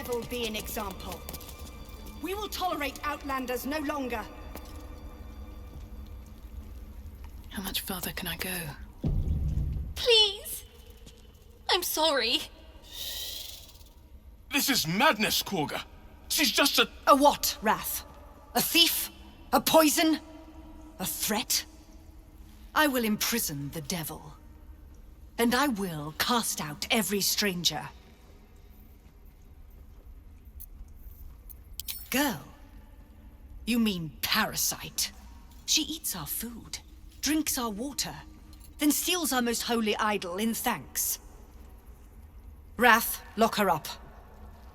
devil be an example. We will tolerate outlanders no longer. How much further can I go? Please! I'm sorry. This is madness, Kagha. She's just a... A what, Wrath? A thief? A poison? A threat? I will imprison the devil. And I will cast out every stranger. Girl? You mean parasite? She eats our food, drinks our water, then steals our most holy idol in thanks. Wrath, lock her up.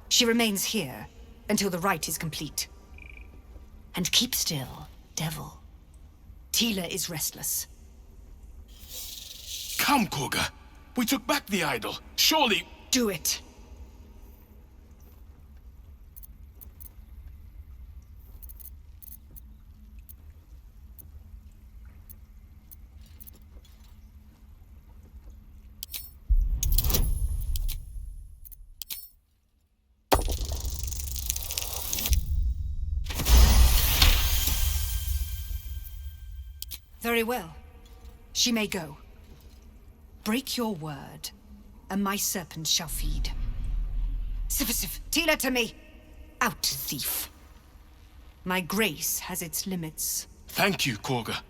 She remains here until the rite is complete. And keep still, devil. Tila is restless. Come, Kagha. We took back the idol. Surely... Do it. Very well. She may go. Break your word, and my serpent shall feed. Sif, Tila to me! Out, thief. My grace has its limits. Thank you, Kagha.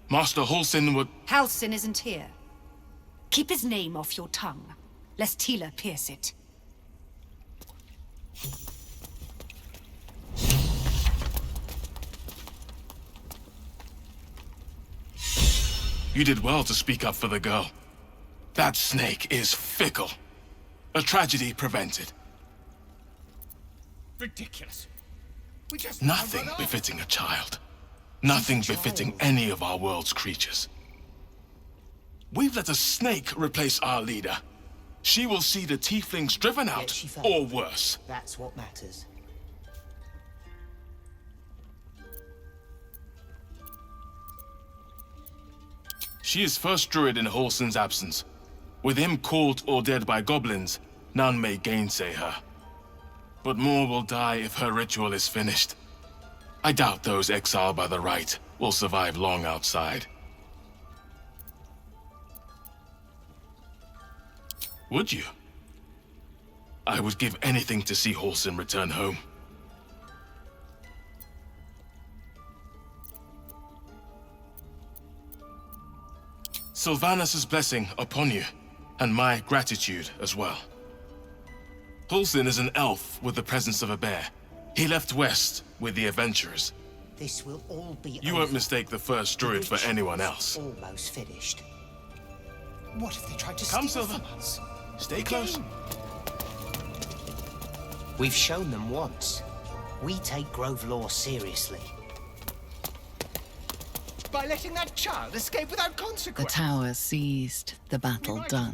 Master Halsin would... Halsin isn't here. Keep his name off your tongue, lest Tila pierce it. You did well to speak up for the girl. That snake is fickle. A tragedy prevented. Ridiculous. Nothing befitting a child. Nothing befitting any of our world's creatures. We've let a snake replace our leader. She will see the tieflings driven out, or worse. That's what matters. She is first druid in Halsin's absence. With him caught or dead by goblins, none may gainsay her. But more will die if her ritual is finished. I doubt those exiled by the rite will survive long outside. Would you? I would give anything to see Halsin return home. Sylvanus' blessing upon you, and my gratitude as well. Halsin is an elf with the presence of a bear. He left west with the adventurers. This will all be You won't mistake the first druid for anyone else. Almost finished. What if they tried to Come, steal Silver. from us? Stay close. We've shown them once. We take Grove law seriously. By letting that child escape without The consequence. tower seized, the battle done.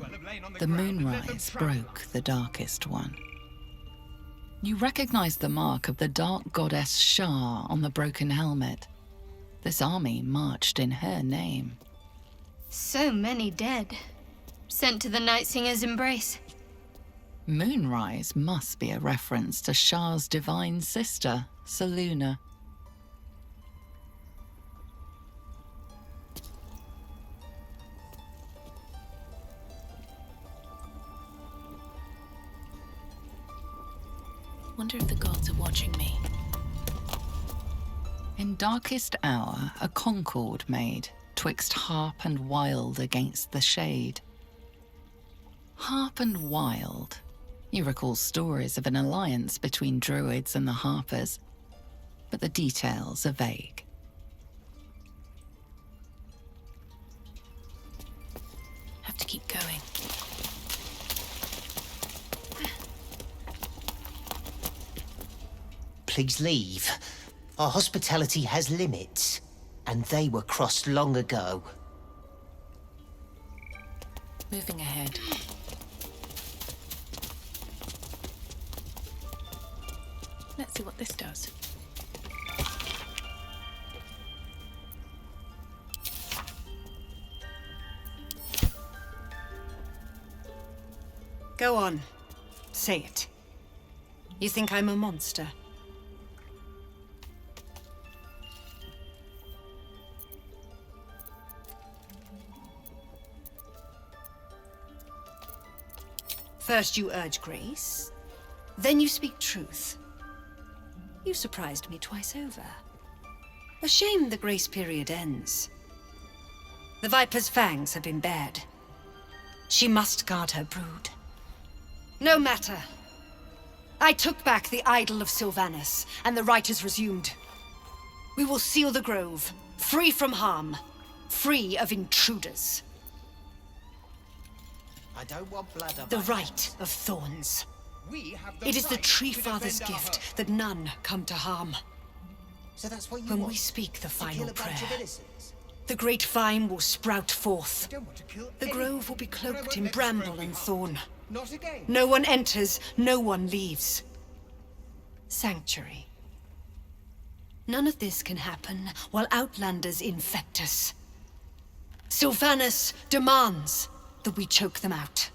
The moonrise broke the darkest one. You recognize the mark of the dark goddess Shah on the broken helmet. This army marched in her name. So many dead. Sent to the Night Singer's embrace. Moonrise must be a reference to Shah's divine sister, Selûne. Wonder if the gods are watching me. In darkest hour, a concord made, twixt harp and wild against the shade. Harp and wild. You recall stories of an alliance between druids and the harpers, but the details are vague. Have to keep going. Please leave. Our hospitality has limits, and they were crossed long ago. Moving ahead. Let's see what this does. Go on. Say it. You think I'm a monster? First you urge grace, then you speak truth. You surprised me twice over. A shame the grace period ends. The Viper's fangs have been bared. She must guard her brood. No matter. I took back the idol of Sylvanas, and the rite is resumed. We will seal the grove, free from harm, free of intruders. I don't want blood on The my rite hands. of thorns. We have the It is the right Tree to Father's defend our gift home. that none come to harm. So that's what you When want? we speak the To kill final a bunch of prayer, innocents? the great vine will sprout forth. I don't want to kill The anyone, grove will be but I cloaked won't in let this bramble grove be and harmed. thorn. Not again. No one enters, no one leaves. Sanctuary. None of this can happen while Outlanders infect us. Sylvanas demands that we choke them out.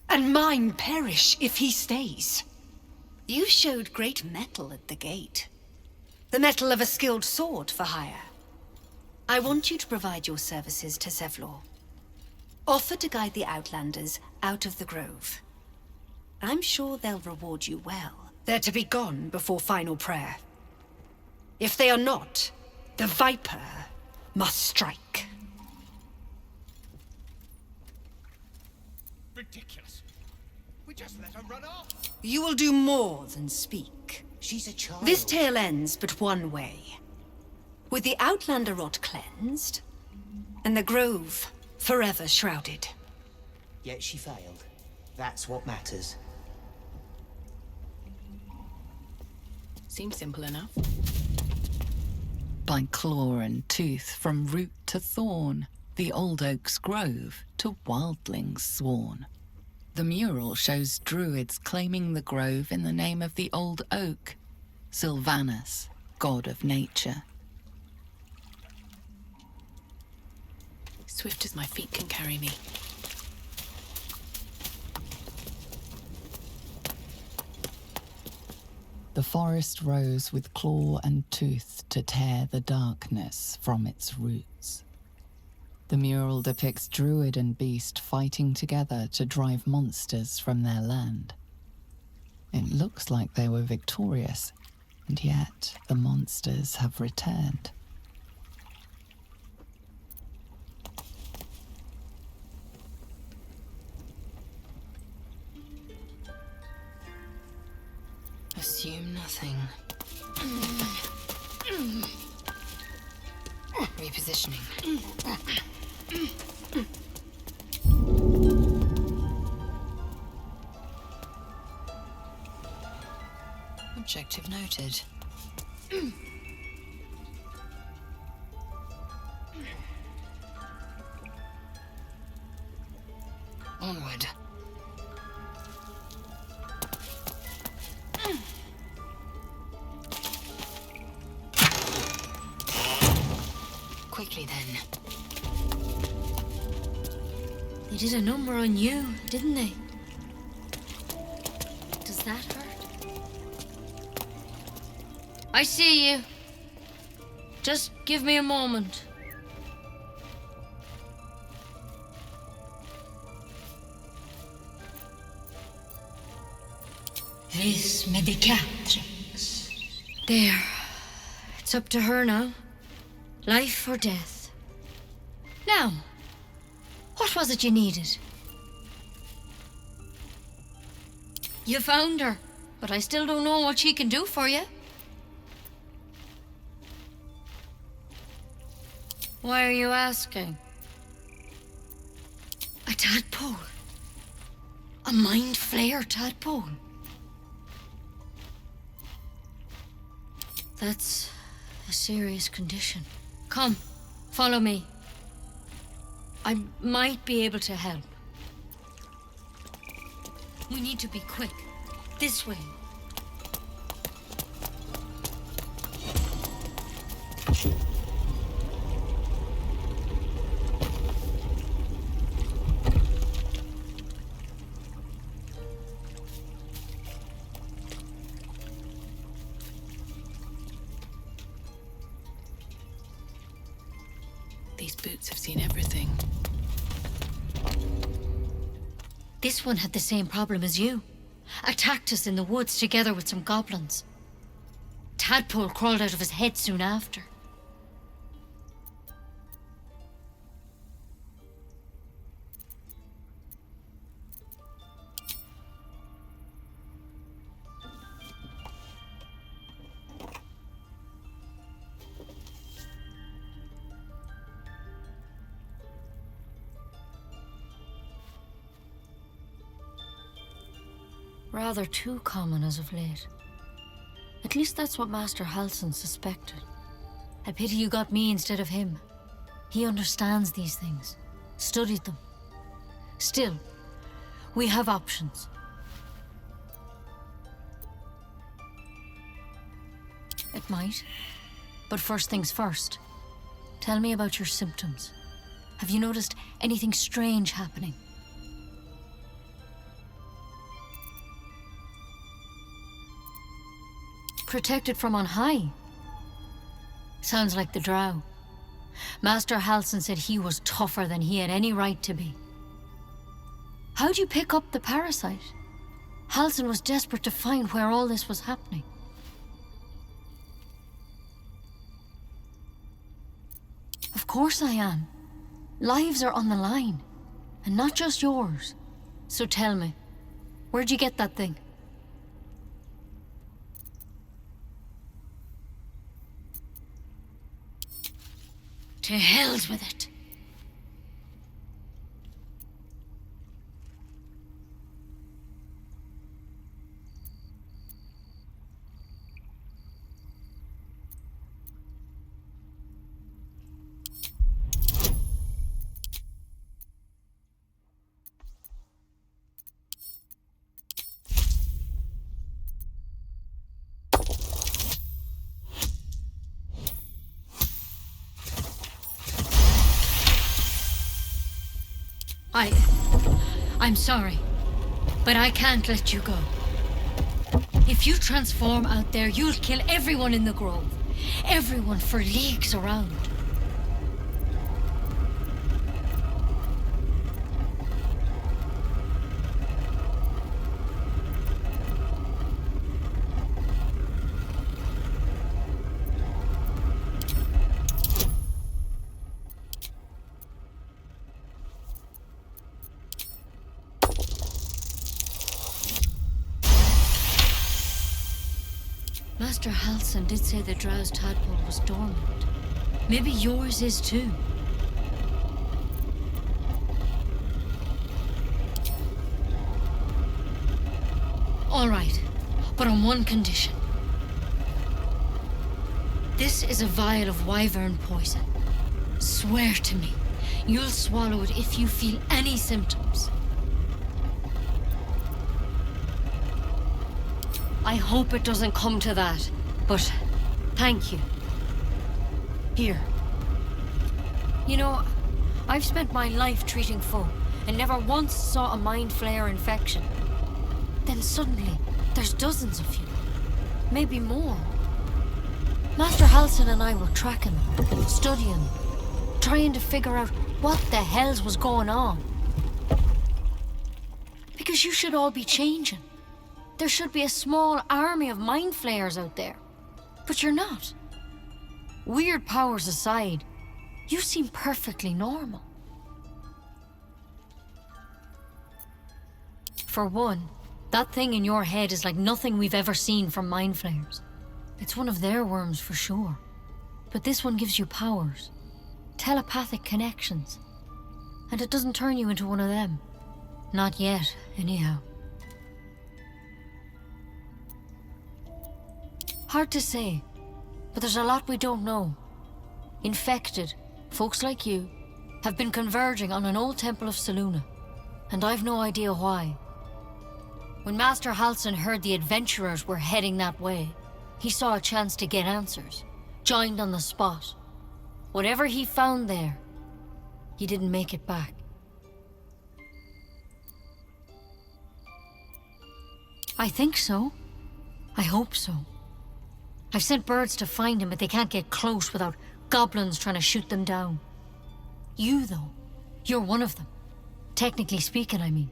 And mine perish if he stays. You showed great mettle at the gate. The mettle of a skilled sword for hire. I want you to provide your services to Zevlor. Offer to guide the Outlanders out of the grove. I'm sure they'll reward you well. They're to be gone before final prayer. If they are not, the Viper must strike. Ridiculous. We just let her run off. You will do more than speak. She's a child. This tale ends but one way. With the Outlander rot cleansed, and the grove forever shrouded. Yet she failed. That's what matters. Seems simple enough. By claw and tooth, from root to thorn, the old oak's grove to wildlings sworn. The mural shows druids claiming the grove in the name of the old oak, Sylvanas, god of nature. Swift as my feet can carry me. The forest rose with claw and tooth to tear the darkness from its roots. The mural depicts druid and beast fighting together to drive monsters from their land. It looks like they were victorious, and yet the monsters have returned. Assume nothing. Repositioning. Objective noted. Onward. Quickly then. They did a number on you, didn't they? Does that hurt? I see you. Just give me a moment. Vis medicatrix. There. It's up to her now. Life or death. Now, what was it you needed? You found her, but I still don't know what she can do for you. Why are you asking? A tadpole. A mind flayer tadpole. That's a serious condition. Come, follow me. I might be able to help. We need to be quick. This way. spirits have seen everything. This one had the same problem as you. Attacked us in the woods together with some goblins. Tadpole crawled out of his head soon after. Rather too common as of late. At least that's what Master Halsin suspected. I pity you got me instead of him. He understands these things, studied them. Still, we have options. It might. But first things first. Tell me about your symptoms. Have you noticed anything strange happening? Protected from on high. Sounds like the drow. Master Halsin said he was tougher than he had any right to be. How'd you pick up the parasite? Halsin was desperate to find where all this was happening. Of course I am. Lives are on the line. And not just yours. So tell me, where'd you get that thing? To hell's with it. I'm sorry, but I can't let you go. If you transform out there, you'll kill everyone in the grove. Everyone for leagues around. Master Halsin did say the drow's tadpole was dormant. Maybe yours is too. All right, but on one condition. This is a vial of wyvern poison. Swear to me, you'll swallow it if you feel any symptoms. I hope it doesn't come to that, but thank you. Here. You know, I've spent my life treating folk and never once saw a mind flare infection. Then suddenly, there's dozens of you. Maybe more. Master Halsin and I were tracking them, studying them, trying to figure out what the hells was going on. Because you should all be changing. There should be a small army of mind flayers out there. But you're not. Weird powers aside, you seem perfectly normal. For one, that thing in your head is like nothing we've ever seen from mind flayers. It's one of their worms for sure. But this one gives you powers. Telepathic connections. And it doesn't turn you into one of them. Not yet, anyhow. Hard to say, but there's a lot we don't know. Infected, folks like you, have been converging on an old temple of Selûne, and I've no idea why. When Master Halsin heard the adventurers were heading that way, he saw a chance to get answers, joined on the spot. Whatever he found there, he didn't make it back. I think so. I hope so. I've sent birds to find him, but they can't get close without goblins trying to shoot them down. You, though, you're one of them. Technically speaking, I mean.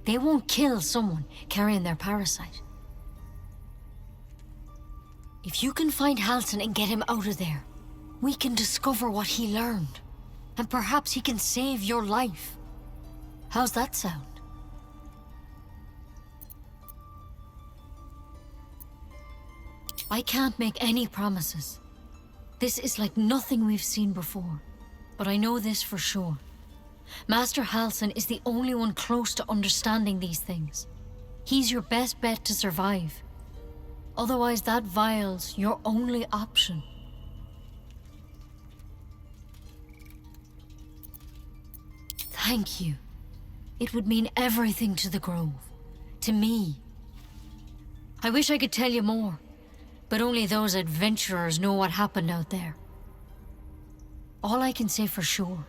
They won't kill someone carrying their parasite. If you can find Halsin and get him out of there, we can discover what he learned. And perhaps he can save your life. How's that sound? I can't make any promises. This is like nothing we've seen before. But I know this for sure. Master Halsin is the only one close to understanding these things. He's your best bet to survive. Otherwise, that vial's your only option. Thank you. It would mean everything to the Grove. To me. I wish I could tell you more, but only those adventurers know what happened out there. All I can say for sure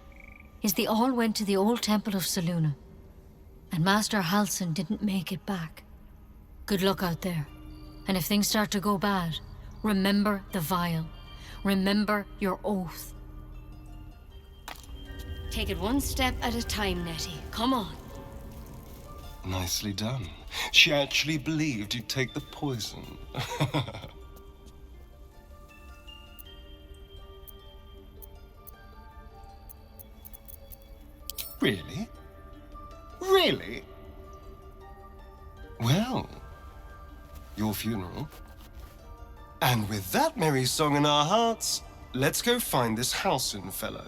is they all went to the old temple of Selûne, and Master Halsin didn't make it back. Good luck out there. And if things start to go bad, remember the vial. Remember your oath. Take it one step at a time, Nettie. Come on. Nicely done. She actually believed you'd take the poison. Really? Really? Well, your funeral. And with that merry song in our hearts, let's go find this Halsin fellow.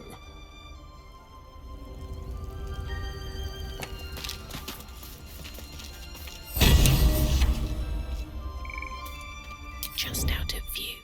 Just out of view.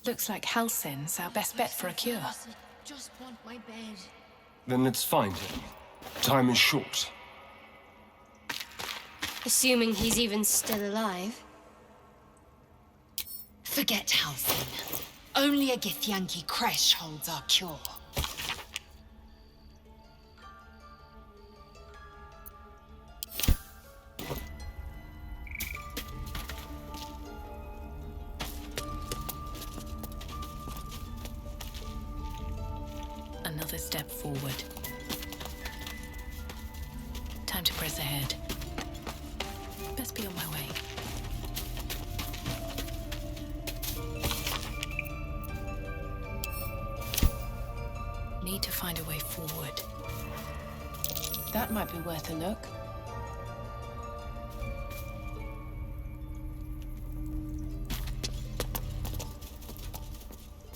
Looks like Halsin's our best bet for a cure. Just want my bed. Then let's find him. Time is short. Assuming he's even still alive. Forget Halsin. Only a Githyanki Kresh holds our cure. Another step forward. Time to press ahead. Best be on my way. Need to find a way forward. That might be worth a look.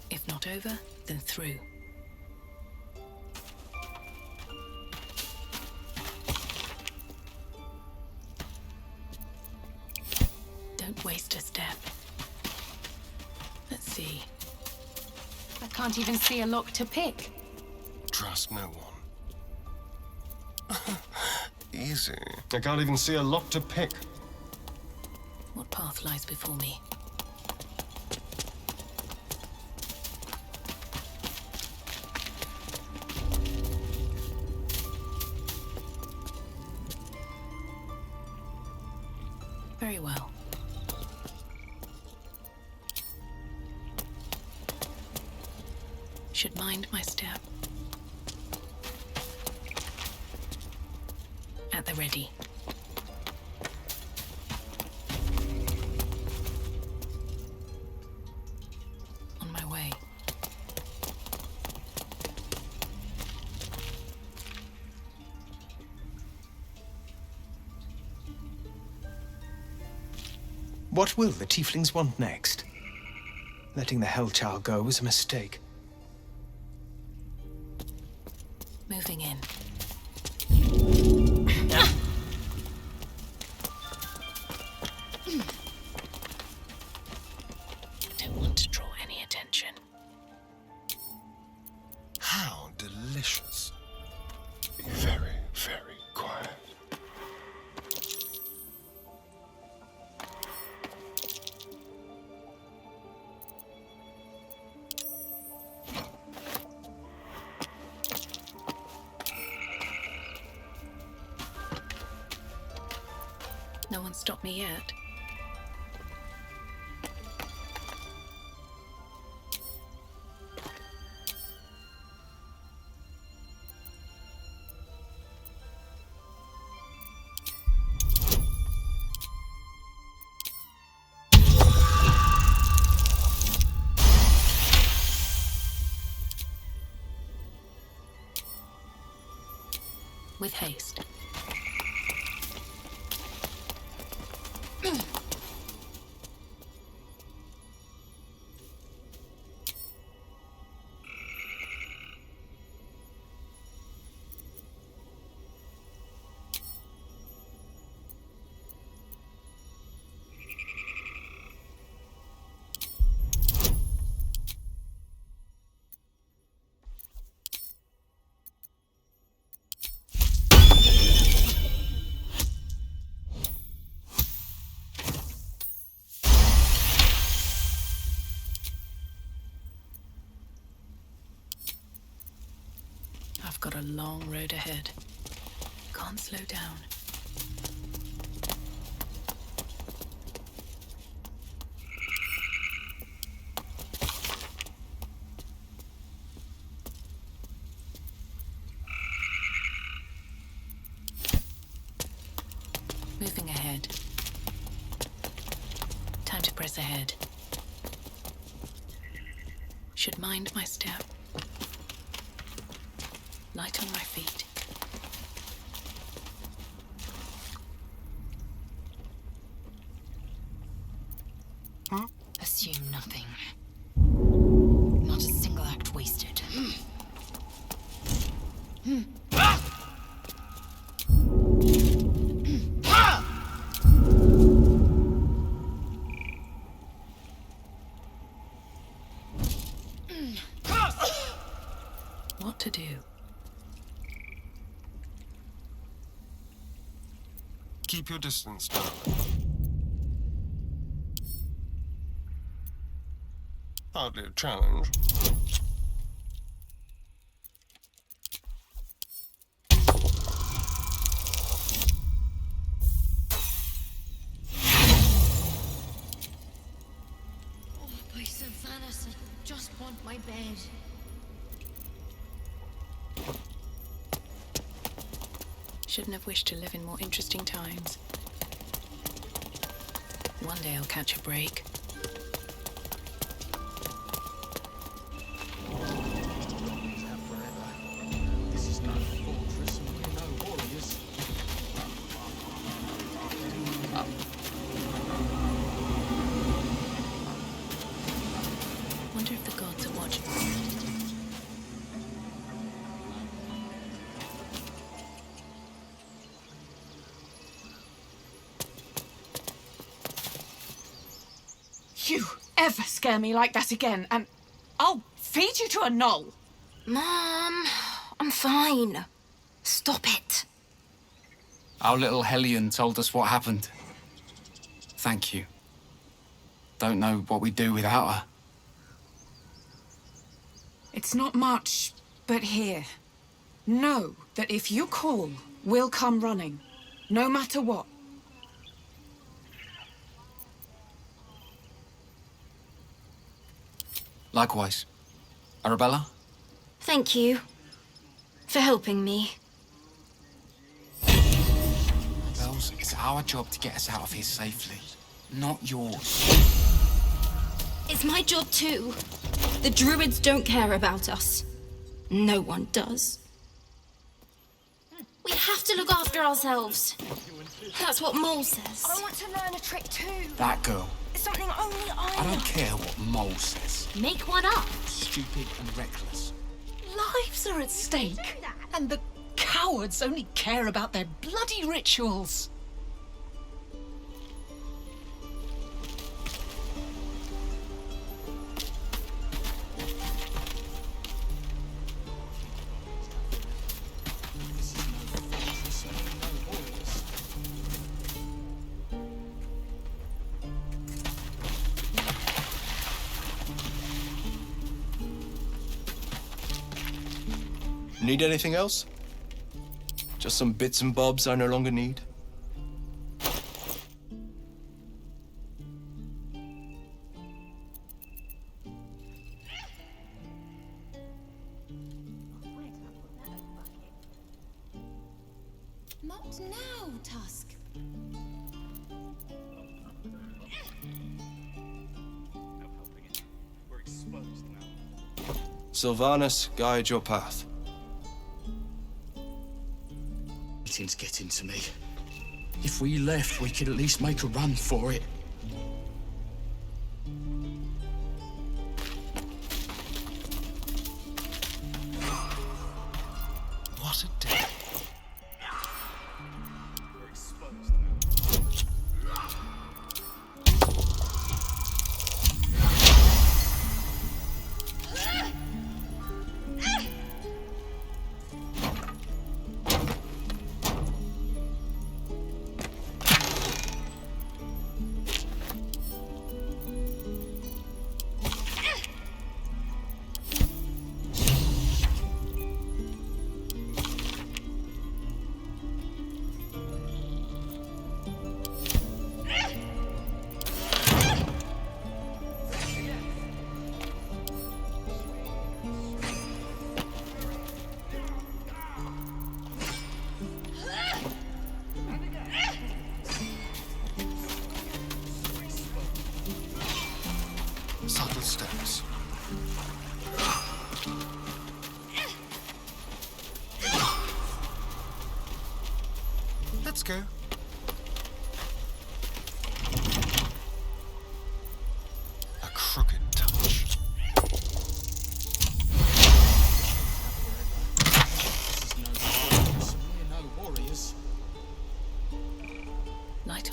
If not over, then through. Don't waste a step. Let's see. I can't even see a lock to pick. Trust no one. Easy. I can't even see a lock to pick. What path lies before me? Very well. Should mind my step. At the ready. On my way. What will the tieflings want next? Letting the Hellchild go was a mistake. Moving in. Don't want to draw any attention. delicious. Be very, very quiet. No one stopped me yet. With haste. I've got a long road ahead. Can't slow down. Moving ahead. Time to press ahead. Should mind my step. Light on my feet. Assume nothing. Not a single act wasted. What to do? Keep your distance, darling. Hardly a challenge. Oh, by Sylvanas, I just want my bed. Shouldn't have wished to live in more interesting times. One day I'll catch a break. This is no fortress and we're no warriors. Wonder if the gods are watching. You ever scare me like that again, and I'll feed you to a knoll. Mom, I'm fine. Stop it. Our little Hellion told us what happened. Thank you. Don't know what we'd do without her. It's not much, but here. Know that if you call, we'll come running. No matter what. Likewise. Arabella? Thank you for helping me. Bells, it's our job to get us out of here safely, not yours. It's my job too. The druids don't care about us. No one does. We have to look after ourselves. That's what Mole says. I want to learn a trick too. That girl. It's something only I I don't care what Mole says. Make one up. Stupid and reckless. Lives are at stake. And the cowards only care about their bloody rituals. Need anything else? Just some bits and bobs I no longer need? Not now, Tusk. Sylvanus, guide your path. Everything's getting to me. If we left, we could at least make a run for it. What a day. Subtle steps. Let's go. A crooked touch. We're no warriors. Light.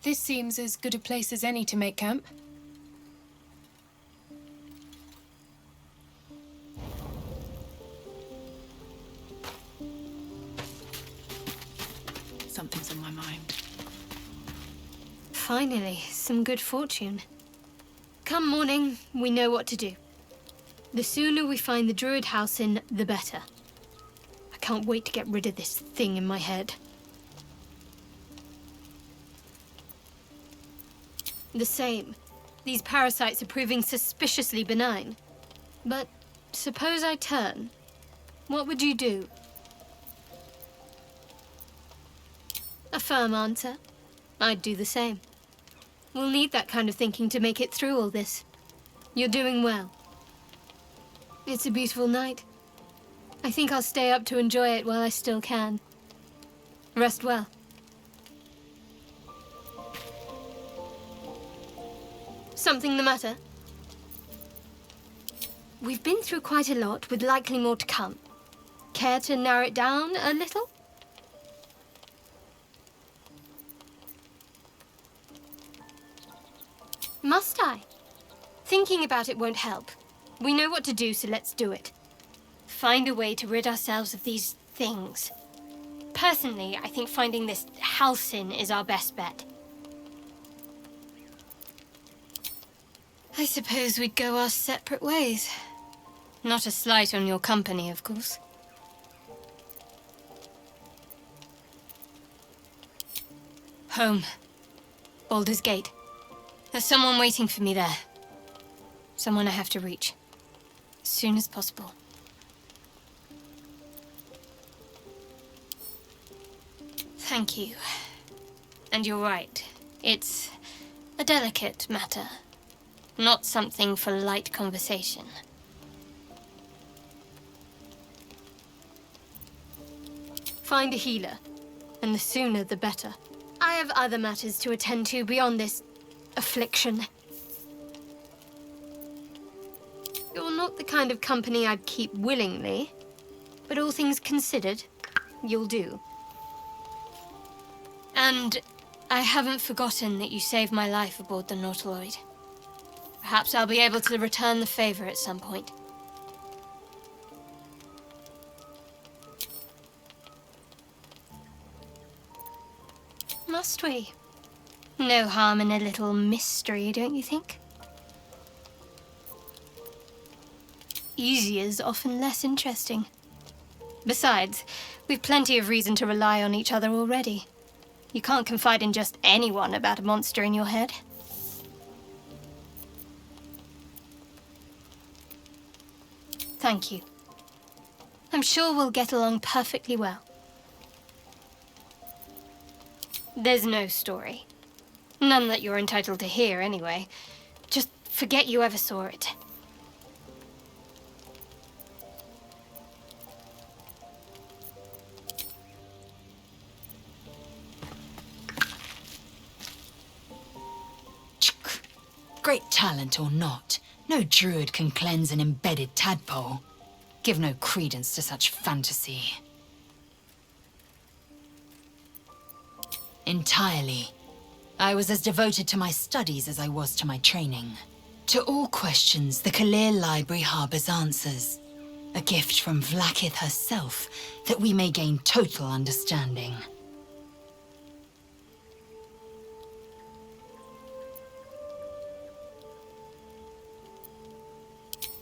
This seems as good a place as any to make camp. Something's on my mind. Finally, some good fortune. Come morning, we know what to do. The sooner we find the Druid house in, the better. I can't wait to get rid of this thing in my head. The same. These parasites are proving suspiciously benign. But suppose I turn. What would you do? A firm answer. I'd do the same. We'll need that kind of thinking to make it through all this. You're doing well. It's a beautiful night. I think I'll stay up to enjoy it while I still can. Rest well. Something the matter? We've been through quite a lot, with likely more to come. Care to narrow it down a little? Must I? Thinking about it won't help. We know what to do, so let's do it. Find a way to rid ourselves of these things. Personally, I think finding this Halcyon is our best bet. I suppose we'd go our separate ways. Not a slight on your company, of course. Home. Baldur's Gate. There's someone waiting for me there. Someone I have to reach. As soon as possible. Thank you. And you're right. It's a delicate matter. Not something for light conversation. Find a healer, and the sooner the better. I have other matters to attend to beyond this affliction. You're not the kind of company I'd keep willingly, but all things considered, you'll do. And I haven't forgotten that you saved my life aboard the Nautiloid. Perhaps I'll be able to return the favor at some point. Must we? No harm in a little mystery, don't you think? Easier's often less interesting. Besides, we've plenty of reason to rely on each other already. You can't confide in just anyone about a monster in your head. Thank you. I'm sure we'll get along perfectly well. There's no story. None that you're entitled to hear, anyway. Just forget you ever saw it. Great talent or not, no druid can cleanse an embedded tadpole. Give no credence to such fantasy. Entirely. I was as devoted to my studies as I was to my training. To all questions, the Kalir Library harbors answers. A gift from Vlaakith herself, that we may gain total understanding.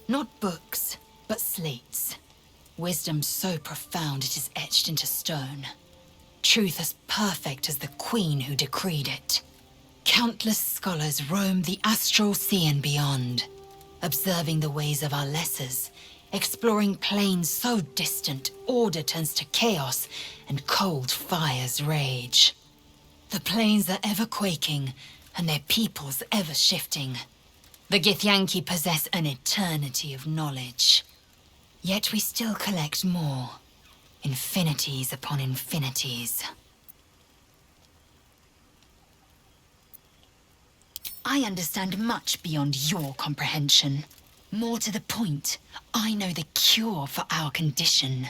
Not books, but slates. Wisdom so profound it is etched into stone. Truth as perfect as the queen who decreed it. Countless scholars roam the astral sea and beyond, observing the ways of our lessers, exploring planes so distant order turns to chaos and cold fires rage. The planes are ever quaking, and their peoples ever shifting. The Githyanki possess an eternity of knowledge. Yet we still collect more. Infinities upon infinities. I understand much beyond your comprehension. More to the point, I know the cure for our condition.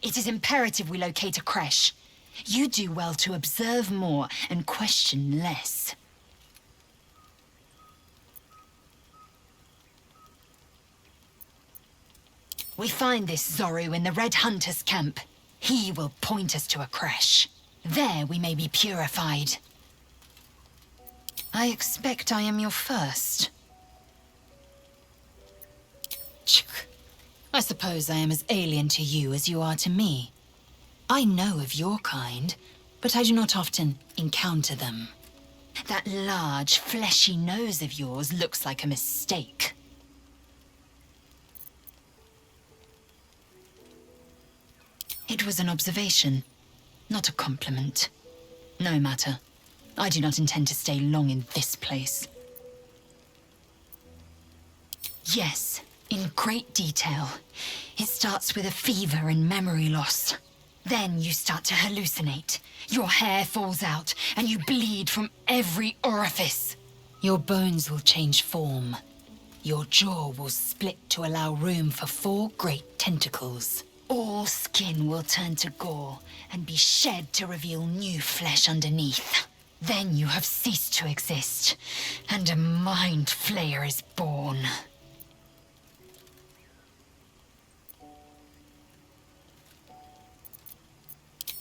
It is imperative we locate a creche. You do well to observe more and question less. We find this Zorru in the Red Hunter's camp. He will point us to a creche. There we may be purified. I expect I am your first. I suppose I am as alien to you as you are to me. I know of your kind, but I do not often encounter them. That large, fleshy nose of yours looks like a mistake. It was an observation, not a compliment. No matter. I do not intend to stay long in this place. Yes, in great detail. It starts with a fever and memory loss. Then you start to hallucinate. Your hair falls out, and you bleed from every orifice. Your bones will change form. Your jaw will split to allow room for 4 great tentacles. All skin will turn to gore and be shed to reveal new flesh underneath. Then you have ceased to exist, and a mind flayer is born.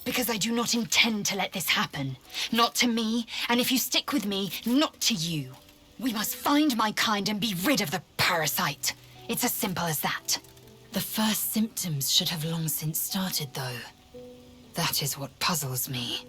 Because I do not intend to let this happen. Not to me, and if you stick with me, not to you. We must find my kind and be rid of the parasite. It's as simple as that. The first symptoms should have long since started, though. That is what puzzles me.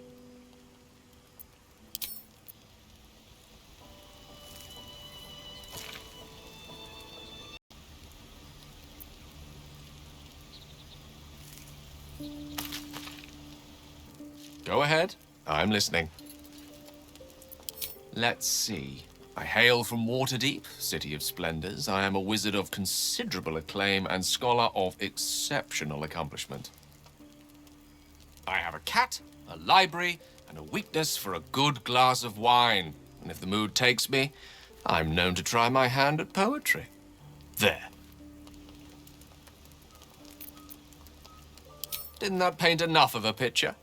Go ahead. I'm listening. Let's see. I hail from Waterdeep, City of Splendors. I am a wizard of considerable acclaim and scholar of exceptional accomplishment. I have a cat, a library, and a weakness for a good glass of wine. And if the mood takes me, I'm known to try my hand at poetry. There. Didn't that paint enough of a picture?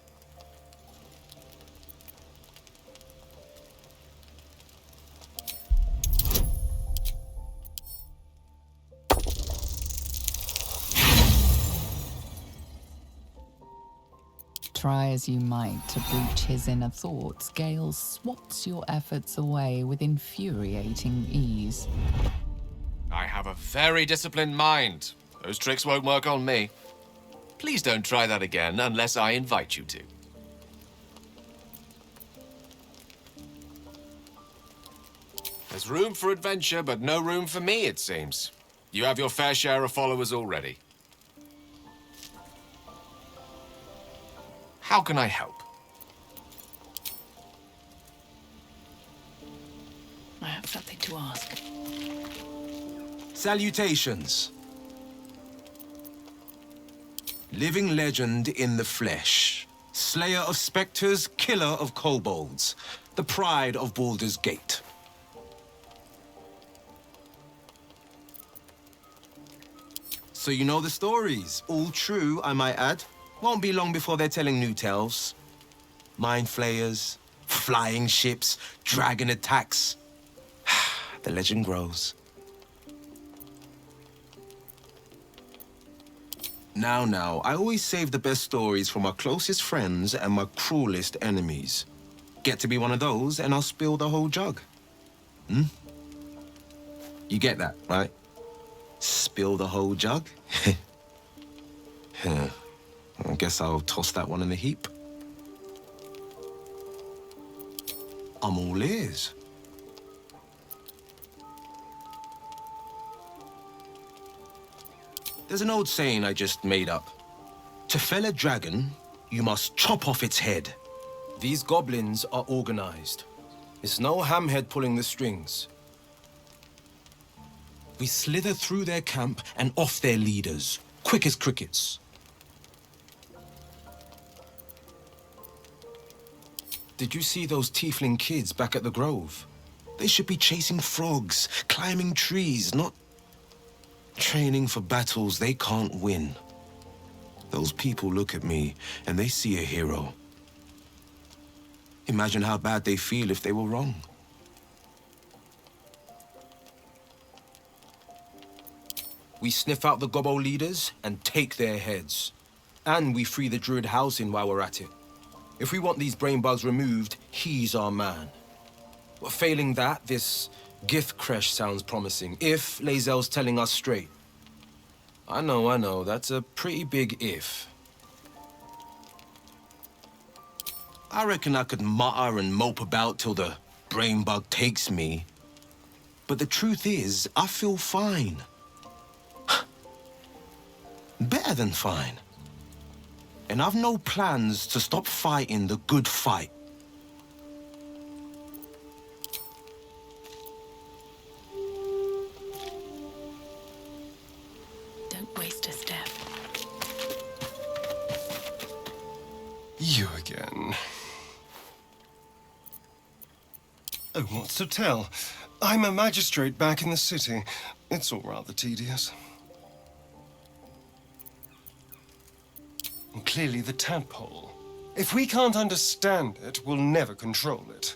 Try as you might to breach his inner thoughts, Gale swats your efforts away with infuriating ease. I have a very disciplined mind. Those tricks won't work on me. Please don't try that again unless I invite you to. There's room for adventure, but no room for me, it seems. You have your fair share of followers already. How can I help? I have something to ask. Salutations. Living legend in the flesh. Slayer of specters, killer of kobolds. The pride of Baldur's Gate. So you know the stories. All true, I might add. Won't be long before they're telling new tales. Mind flayers, flying ships, dragon attacks. The legend grows. Now, I always save the best stories for my closest friends and my cruelest enemies. Get to be one of those, and I'll spill the whole jug. Hmm? You get that, right? Spill the whole jug? Yeah. I guess I'll toss that one in the heap. I'm all ears. There's an old saying I just made up. To fell a dragon, you must chop off its head. These goblins are organized. It's no hamhead pulling the strings. We slither through their camp and off their leaders, quick as crickets. Did you see those tiefling kids back at the Grove? They should be chasing frogs, climbing trees, not training for battles they can't win. Those people look at me and they see a hero. Imagine how bad they feel if they were wrong. We sniff out the gobbo leaders and take their heads. And we free the druid housing while we're at it. If we want these brain bugs removed, he's our man. But failing that, this Gith Kresh sounds promising, if Lae'zel's telling us straight. I know, that's a pretty big if. I reckon I could mutter and mope about till the brain bug takes me. But the truth is, I feel fine. Better than fine. And I've no plans to stop fighting the good fight. Don't waste a step. You again. Oh, what's to tell? I'm a magistrate back in the city. It's all rather tedious. And clearly the tadpole. If we can't understand it, we'll never control it.